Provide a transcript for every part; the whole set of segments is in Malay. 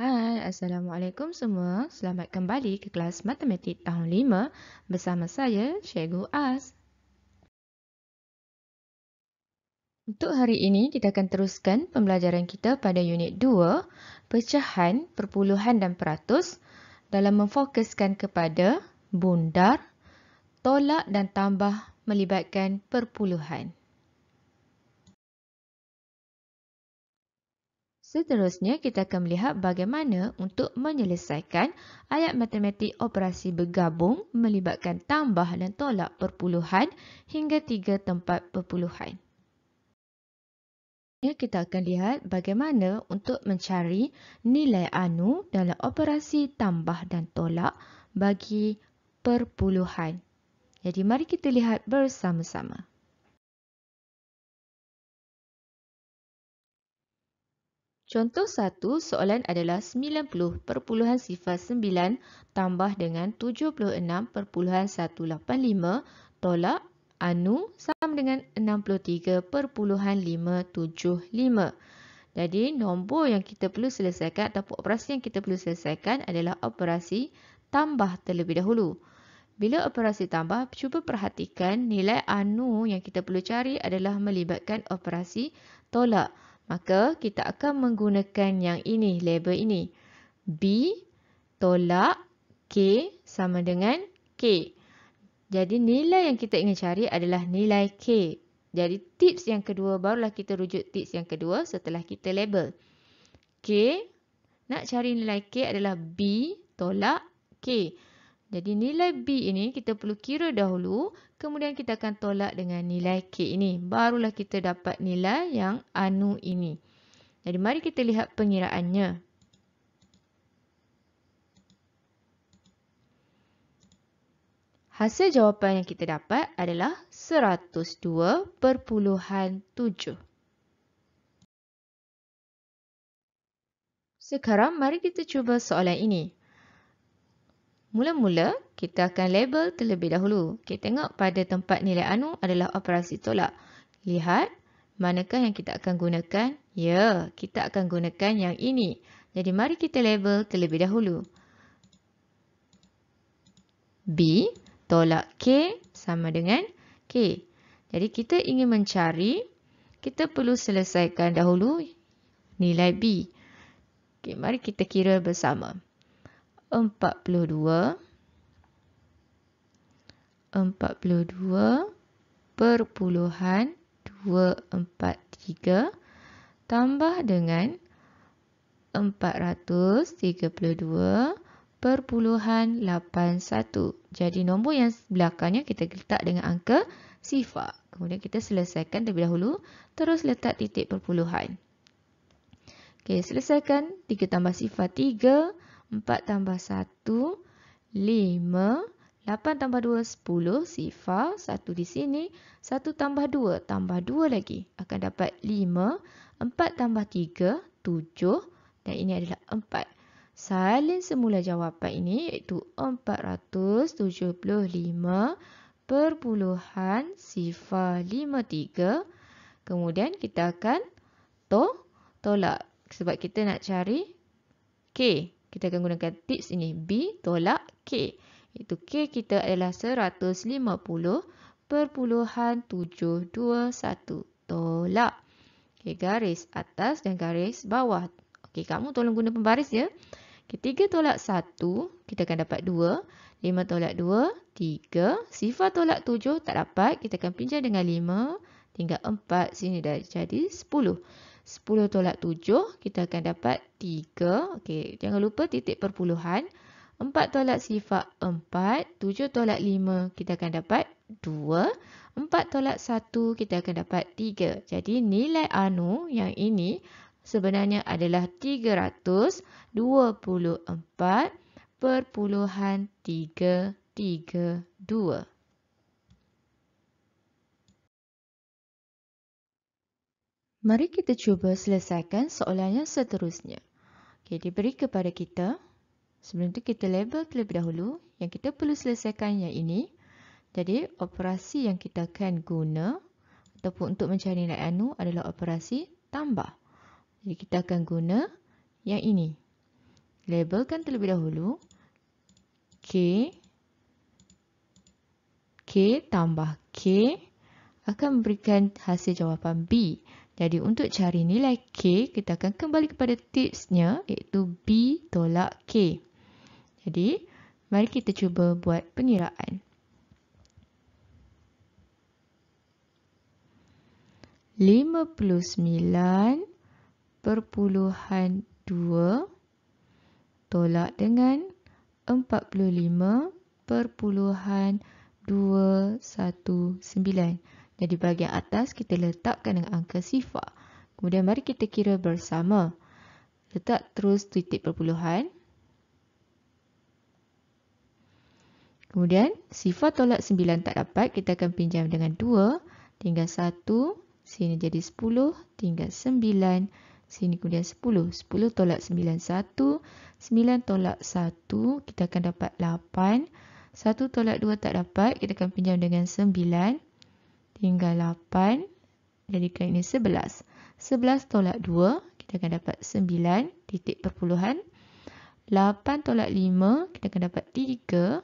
Hai, Assalamualaikum semua. Selamat kembali ke kelas Matematik tahun 5 bersama saya, Cikgu As. Untuk hari ini, kita akan teruskan pembelajaran kita pada unit 2, pecahan, perpuluhan dan peratus dalam memfokuskan kepada bundar, tolak dan tambah melibatkan perpuluhan. Seterusnya, kita akan melihat bagaimana untuk menyelesaikan ayat matematik operasi bergabung melibatkan tambah dan tolak perpuluhan hingga 3 tempat perpuluhan. Kita akan lihat bagaimana untuk mencari nilai anu dalam operasi tambah dan tolak bagi perpuluhan. Jadi, mari kita lihat bersama-sama. Contoh 1, soalan adalah 90.09 tambah dengan 76.185 tolak anu sama dengan 63.575. Jadi, nombor yang kita perlu selesaikan ataupun operasi yang kita perlu selesaikan adalah operasi tambah terlebih dahulu. Bila operasi tambah, cuba perhatikan nilai anu yang kita perlu cari adalah melibatkan operasi tolak. Maka kita akan menggunakan yang ini, label ini. B tolak K sama dengan K. Jadi nilai yang kita ingin cari adalah nilai K. Jadi tips yang kedua, barulah kita rujuk tips yang kedua setelah kita label. K, nak cari nilai K adalah B tolak K. Jadi nilai B ini kita perlu kira dahulu, kemudian kita akan tolak dengan nilai K ini. Barulah kita dapat nilai yang anu ini. Jadi mari kita lihat pengiraannya. Hasil jawapan yang kita dapat adalah 102.7. Sekarang mari kita cuba soalan ini. Mula-mula, kita akan label terlebih dahulu. Kita tengok pada tempat nilai anu adalah operasi tolak. Lihat, manakah yang kita akan gunakan? Ya, kita akan gunakan yang ini. Jadi, mari kita label terlebih dahulu. B tolak K sama dengan K. Jadi, kita ingin mencari, kita perlu selesaikan dahulu nilai B. Okay, mari kita kira bersama. 42 perpuluhan 243 tambah dengan 432.81. Jadi nombor yang belakangnya kita letak dengan angka sifar. Kemudian kita selesaikan terlebih dahulu, terus letak titik perpuluhan. Okey, selesaikan. 3 tambah sifar 3, 4 tambah 1, 5, 8 tambah 2, 10, sifar, 1 di sini, 1 tambah 2, tambah 2 lagi. Akan dapat 5, 4 tambah 3, 7, dan ini adalah 4. Salin semula jawapan ini iaitu 475.53. Kemudian kita akan tolak. Sebab kita nak cari K. Kita akan gunakan tips ini. B tolak K. Iaitu K kita adalah 150.721. Tolak. Okay, garis atas dan garis bawah. Okay, kamu tolong guna pembaris ya. Okay, 3 tolak 1, kita akan dapat 2. 5 tolak 2, 3. Sifar tolak 7, tak dapat. Kita akan pinjam dengan 5. Tinggal 4. Sini dah jadi 10. 10 tolak 7, kita akan dapat 3. Okey, jangan lupa titik perpuluhan. 4 tolak sifar 4. 7 tolak 5, kita akan dapat 2. 4 tolak 1, kita akan dapat 3. Jadi nilai anu yang ini sebenarnya adalah 324.332. Mari kita cuba selesaikan soalan yang seterusnya. Okey, diberi kepada kita. Sebelum itu kita label terlebih dahulu. Yang kita perlu selesaikan yang ini. Jadi, operasi yang kita akan guna ataupun untuk mencari nilai anu adalah operasi tambah. Jadi, kita akan guna yang ini. Labelkan terlebih dahulu. K tambah K akan memberikan hasil jawapan B. Jadi untuk cari nilai K, kita akan kembali kepada tipsnya, iaitu B tolak K. Jadi, mari kita cuba buat pengiraan. 59.2 tolak dengan 45.219. Jadi bahagian atas kita letakkan dengan angka sifar. Kemudian mari kita kira bersama. Letak terus titik perpuluhan. Kemudian sifar tolak 9 tak dapat, kita akan pinjam dengan 2. Tinggal 1. Sini jadi 10. Tinggal 9. Sini kemudian 10. 10 tolak 9, 1. 9 tolak 1, kita akan dapat 8. 1 tolak 2 tak dapat, kita akan pinjam dengan 9. Tinggal 8. Jadikan ini 11. 11 tolak 2, kita akan dapat 9. Titik perpuluhan. 8 tolak 5, kita akan dapat 3.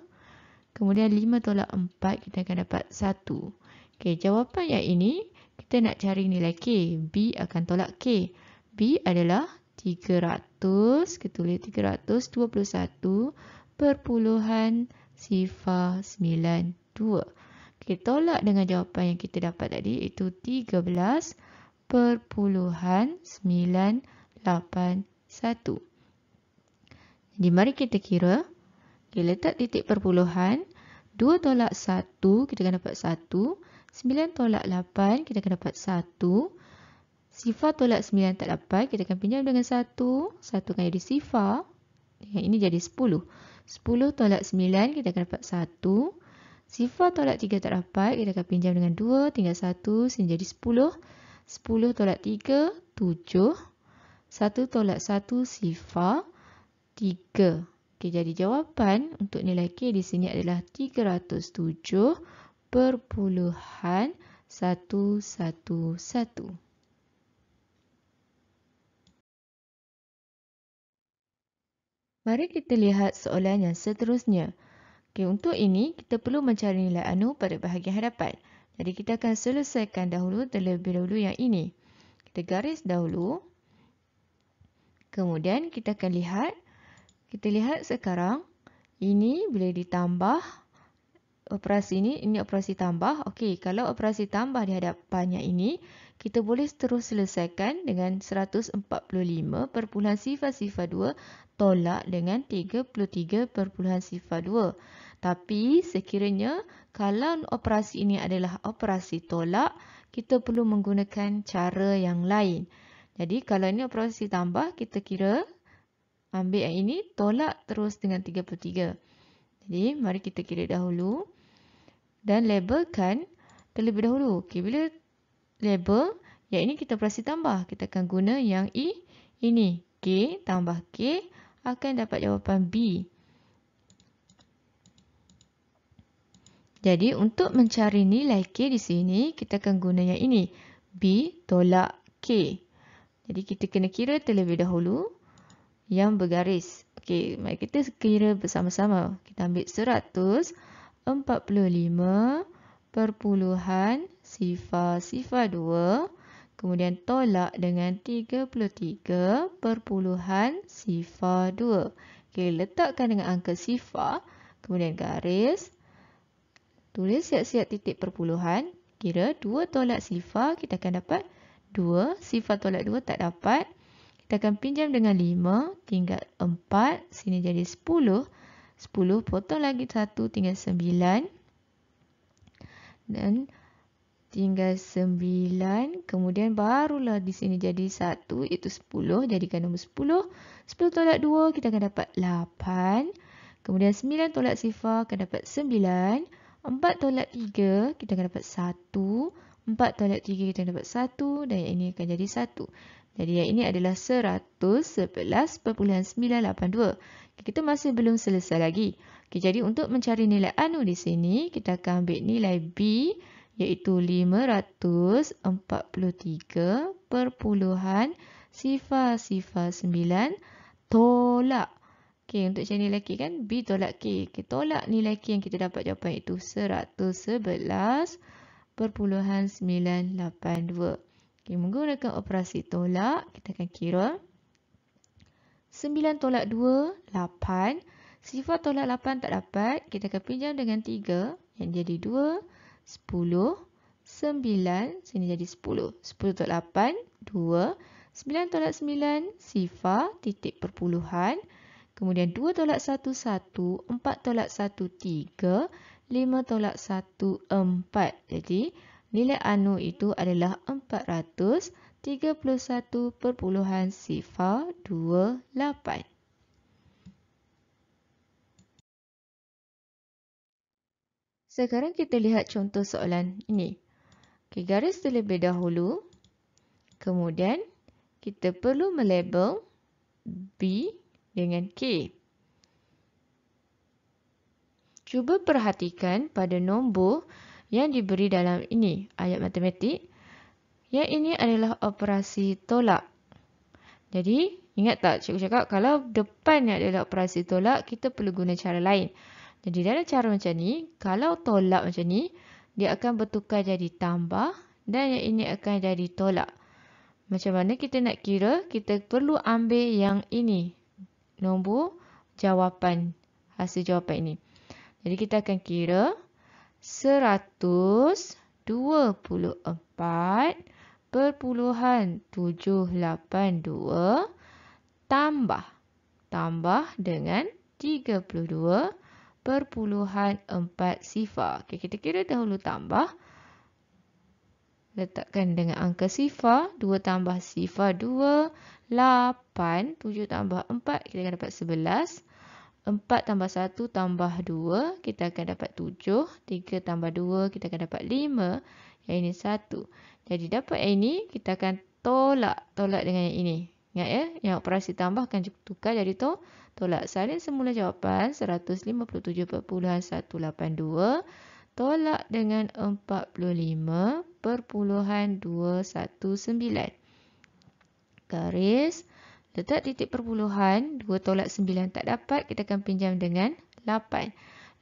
Kemudian 5 tolak 4, kita akan dapat 1. Okey, jawapan yang ini, kita nak cari nilai K. B akan tolak K. B adalah 300, kita tulis 320.092. Kita tolak dengan jawapan yang kita dapat tadi, iaitu 13.981. Jadi mari kita kira. Okay, letak titik perpuluhan. 2 tolak 1, kita akan dapat 1. 9 tolak 8, kita akan dapat 1. Sifar tolak 9 tak dapat, kita akan pinjam dengan 1. 1 akan jadi sifar. Yang ini jadi 10. 10 tolak 9, kita akan dapat 1. Sifar tolak 3 tak dapat, kita akan pinjam dengan 2. Tinggal 1, sini jadi 10. 10 tolak 3, 7. 1 tolak 1, sifar 3. Okey, jadi jawapan untuk nilai K di sini adalah 307.111. Mari kita lihat soalan yang seterusnya. Okey, untuk ini kita perlu mencari nilai anu pada bahagian hadapan. Jadi kita akan selesaikan terlebih dahulu yang ini. Kita garis dahulu. Kemudian kita akan lihat. Kita lihat sekarang, ini boleh ditambah, operasi ini operasi tambah. Okey, kalau operasi tambah di hadapannya ini, kita boleh terus selesaikan dengan 145.0 sifar 2 tolak dengan 33.2. Tapi sekiranya kalau operasi ini adalah operasi tolak, kita perlu menggunakan cara yang lain. Jadi kalau ini operasi tambah, kita kira ambil yang ini, tolak terus dengan 33. Jadi, mari kita kira dahulu. Dan labelkan terlebih dahulu. Okay, bila label, yang ini kita operasi tambah. Kita akan guna yang ini. K tambah K akan dapat jawapan B. Jadi, untuk mencari nilai K di sini, kita akan guna yang ini. B tolak K. Jadi, kita kena kira terlebih dahulu yang bergaris. Okey, mari kita kira bersama-sama. Kita ambil 145.0 kemudian tolak dengan 33.0 Okey, letakkan dengan angka sifar, kemudian garis. Tulis siap-siap titik perpuluhan. Kira 2 tolak sifar, kita akan dapat 2. Sifar tolak 2 tak dapat. Kita akan pinjam dengan 5, tinggal 4, sini jadi 10. 10 potong lagi 1, tinggal 9. Dan tinggal 9, kemudian barulah di sini jadi 1, iaitu 10. Jadikan nombor 10. 10 tolak 2, kita akan dapat 8. Kemudian 9 tolak sifar, akan dapat 9. 4 tolak 3, kita akan dapat 1. 4 tolak 3, kita akan dapat 1. Dan yang ini akan jadi 1. Jadi yang ini adalah 111.982. Kita masih belum selesai lagi. Okay, jadi untuk mencari nilai anu di sini, kita akan ambil nilai B, iaitu 543.009 tolak Okey, untuk cari nilai K kan, B tolak K. Okey, tolak nilai K yang kita dapat jawapan itu 111.982. Okey, menggunakan operasi tolak, kita akan kira 9 tolak 2, 8. Sifar tolak 8 tak dapat, kita akan pinjam dengan 3, yang jadi 2, 10, 9, sini jadi 10. 10 tolak 8, 2. 9 tolak 9, sifar, titik perpuluhan. Kemudian 2 tolak 1, 1. 4 tolak 1, 3. 5 tolak 1, 4. Jadi, nilai anu itu adalah 431.028. Sekarang kita lihat contoh soalan ini. Okay, garis terlebih dahulu. Kemudian, kita perlu melabel B dengan K. Cuba perhatikan pada nombor yang diberi dalam ini, ayat matematik. Yang ini adalah operasi tolak. Jadi, ingat tak cikgu cakap kalau depannya adalah operasi tolak, kita perlu guna cara lain. Jadi, dalam cara macam ni, kalau tolak macam ni, dia akan bertukar jadi tambah dan yang ini akan jadi tolak. Macam mana kita nak kira? Kita perlu ambil yang ini, nombor jawapan, hasil jawapan ini. Jadi, kita akan kira 124.782 tambah dengan 32.4 sifar. Okay, kita kira dahulu tambah. Letakkan dengan angka sifar. 2 tambah sifar 2, 8. 7 tambah 4, kita akan dapat 11. 4 tambah 1 tambah 2, kita akan dapat 7. 3 tambah 2, kita akan dapat 5. Yang ini 1. Jadi dapat yang ini, kita akan tolak. Tolak dengan yang ini. Ingat ya, yang operasi tambah akan tukar jadi tolak. Salin semula jawapan 157.182. Tolak dengan 45.219. Garis. Letak titik perpuluhan. 2 tolak 9 tak dapat. Kita akan pinjam dengan 8.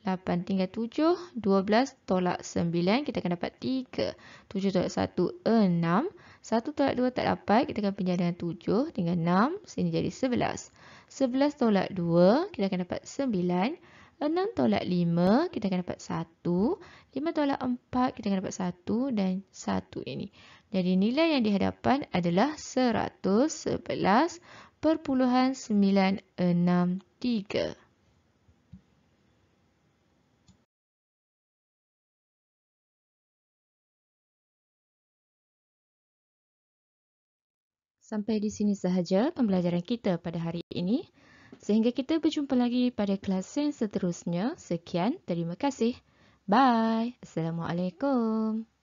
8 tinggal 7. 12 tolak 9. Kita akan dapat 3. 7 tolak 1, 6. 1 tolak 2 tak dapat. Kita akan pinjam dengan 7. Tinggal 6. Sini jadi 11. 11 tolak 2. Kita akan dapat 9. 6 tolak 5, kita akan dapat 1. 5 tolak 4, kita akan dapat 1 dan 1 ini. Jadi nilai yang di hadapan adalah 111.963. Sampai di sini sahaja pembelajaran kita pada hari ini. Sehingga kita berjumpa lagi pada kelas yang seterusnya. Sekian, terima kasih. Bye. Assalamualaikum.